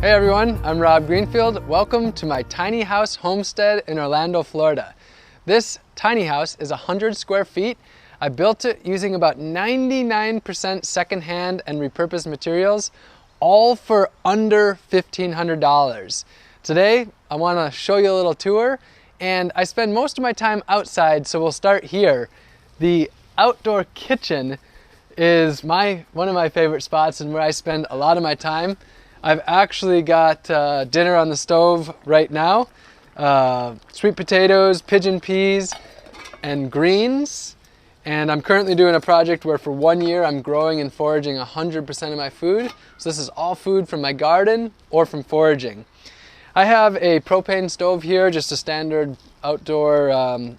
Hey everyone, I'm Rob Greenfield. Welcome to my tiny house homestead in Orlando, Florida. This tiny house is 100 square feet. I built it using about 99% secondhand and repurposed materials, all for under $1,500. Today, I want to show you a little tour, and I spend most of my time outside, so we'll start here. The outdoor kitchen is one of my favorite spots and where I spend a lot of my time. I've actually got dinner on the stove right now. Sweet potatoes, pigeon peas, and greens. And I'm currently doing a project where for 1 year I'm growing and foraging 100% of my food. So this is all food from my garden or from foraging. I have a propane stove here, just a standard outdoor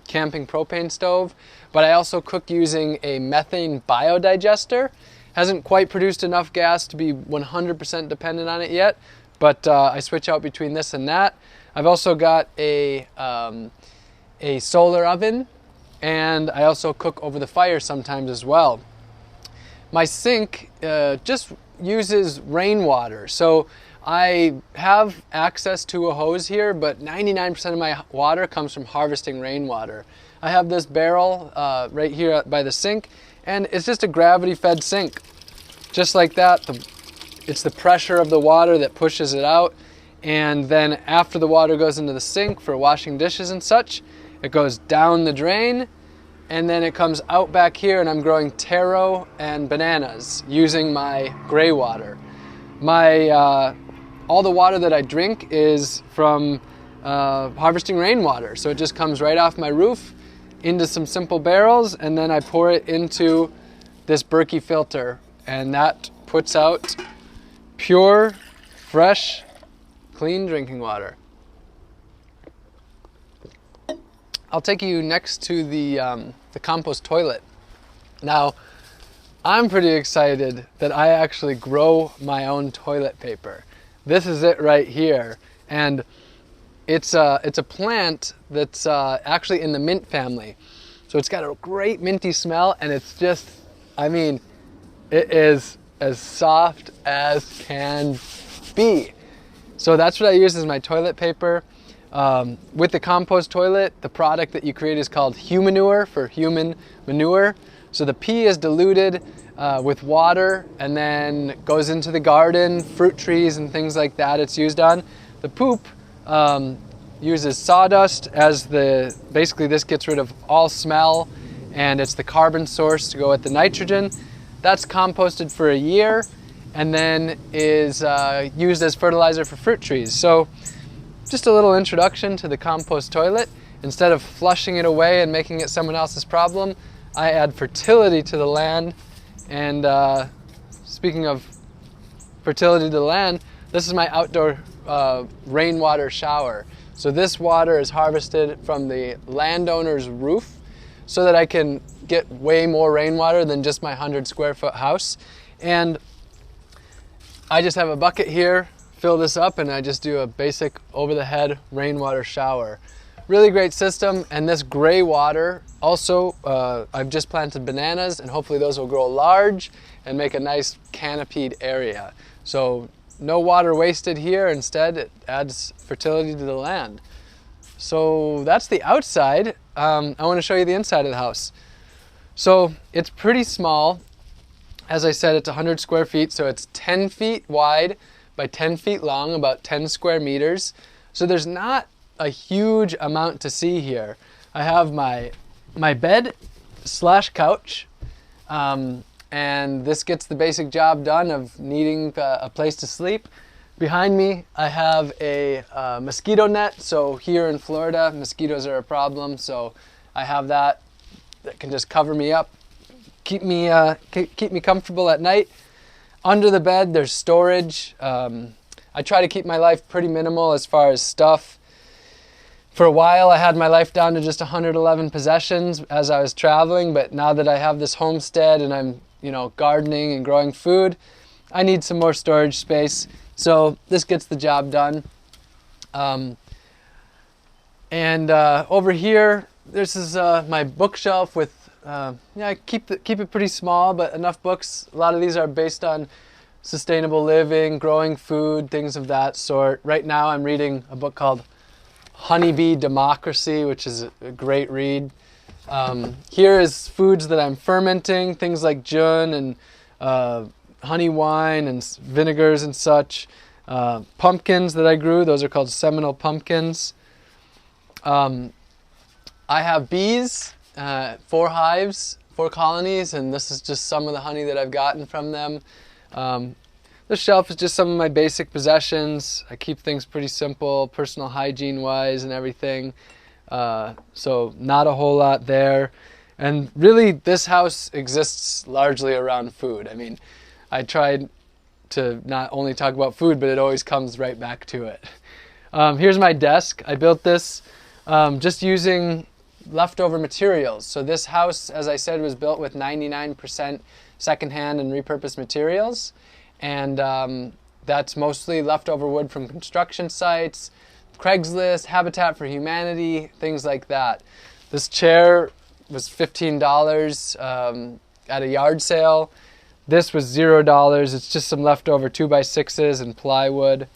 camping propane stove. But I also cook using a methane biodigester. Hasn't quite produced enough gas to be 100% dependent on it yet, but I switch out between this and that. I've also got a solar oven, and I also cook over the fire sometimes as well. My sink just uses rainwater, so I have access to a hose here, but 99% of my water comes from harvesting rainwater. I have this barrel right here by the sink, and it's just a gravity-fed sink. Just like that, it's the pressure of the water that pushes it out, and then after the water goes into the sink for washing dishes and such, it goes down the drain, and then it comes out back here, and I'm growing taro and bananas using my gray water. All the water that I drink is from harvesting rainwater, so it just comes right off my roof into some simple barrels, and then I pour it into this Berkey filter, and that puts out pure, fresh, clean drinking water. I'll take you next to the compost toilet. Now, I'm pretty excited that I actually grow my own toilet paper. This is it right here, and it's a plant that's actually in the mint family. So it's got a great minty smell, and it's just, I mean, it is as soft as can be. So that's what I use as my toilet paper. With the compost toilet, the product that you create is called humanure, for human manure. So the pee is diluted with water and then goes into the garden, fruit trees and things like that it's used on. The poop uses sawdust as basically this gets rid of all smell, and it's the carbon source to go with the nitrogen. That's composted for a year and then is used as fertilizer for fruit trees. So just a little introduction to the compost toilet. Instead of flushing it away and making it someone else's problem, I add fertility to the land. And speaking of fertility to the land, this is my outdoor rainwater shower. So this water is harvested from the landowner's roof so that I can get way more rainwater than just my 100 square foot house. And I just have a bucket here, fill this up, and I just do a basic over the head rainwater shower. Really great system. And this gray water also, I've just planted bananas, and hopefully those will grow large and make a nice canopied area. So no water wasted here. Instead, it adds fertility to the land. So that's the outside. I want to show you the inside of the house. So it's pretty small. As I said, it's 100 square feet, so it's 10 feet wide by 10 feet long, about 10 square meters. So there's not a huge amount to see here. I have my bed / couch, and this gets the basic job done of needing a place to sleep. Behind me, I have a mosquito net. So here in Florida, mosquitoes are a problem. So I have that can just cover me up, keep me comfortable at night. Under the bed, there's storage. I try to keep my life pretty minimal as far as stuff. For a while, I had my life down to just 111 possessions as I was traveling. But now that I have this homestead and I'm, gardening and growing food, I need some more storage space. So this gets the job done. Over here, this is my bookshelf with, I keep it pretty small, but enough books. A lot of these are based on sustainable living, growing food, things of that sort. Right now I'm reading a book called Honeybee Democracy, which is a great read. Here is foods that I'm fermenting, things like jun and honey wine and vinegars and such. Pumpkins that I grew, those are called Seminole pumpkins. I have bees, 4 hives, 4 colonies, and this is just some of the honey that I've gotten from them. This shelf is just some of my basic possessions. I keep things pretty simple, personal hygiene wise and everything. So not a whole lot there. And really this house exists largely around food. I mean, I tried to not only talk about food, but it always comes right back to it. Here's my desk. I built this just using leftover materials. So this house, as I said, was built with 99% secondhand and repurposed materials. And that's mostly leftover wood from construction sites, Craigslist, Habitat for Humanity, things like that. This chair was $15 at a yard sale. This was $0. It's just some leftover 2x6s and plywood.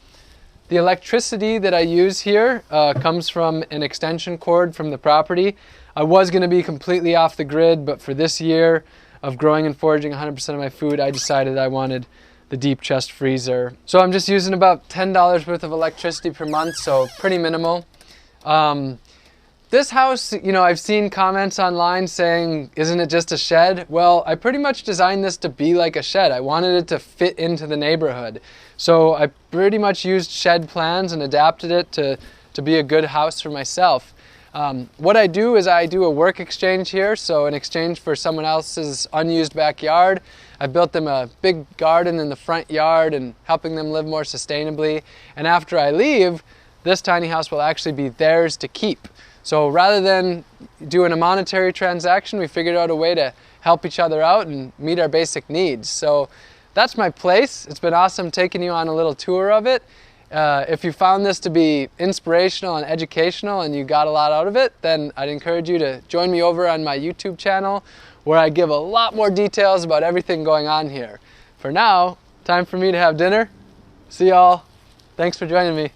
The electricity that I use here comes from an extension cord from the property. I was going to be completely off the grid, but for this year of growing and foraging 100% of my food, I decided I wanted the deep chest freezer. So I'm just using about $10 worth of electricity per month, so pretty minimal. This house, you know, I've seen comments online saying, isn't it just a shed? Well, I pretty much designed this to be like a shed. I wanted it to fit into the neighborhood. So I pretty much used shed plans and adapted it to be a good house for myself. What I do is I do a work exchange here. So in exchange for someone else's unused backyard, I built them a big garden in the front yard and helping them live more sustainably. And after I leave, this tiny house will actually be theirs to keep. So rather than doing a monetary transaction, we figured out a way to help each other out and meet our basic needs. So that's my place. It's been awesome taking you on a little tour of it. If you found this to be inspirational and educational and you got a lot out of it, then I'd encourage you to join me over on my YouTube channel, where I give a lot more details about everything going on here. For now, time for me to have dinner. See y'all. Thanks for joining me.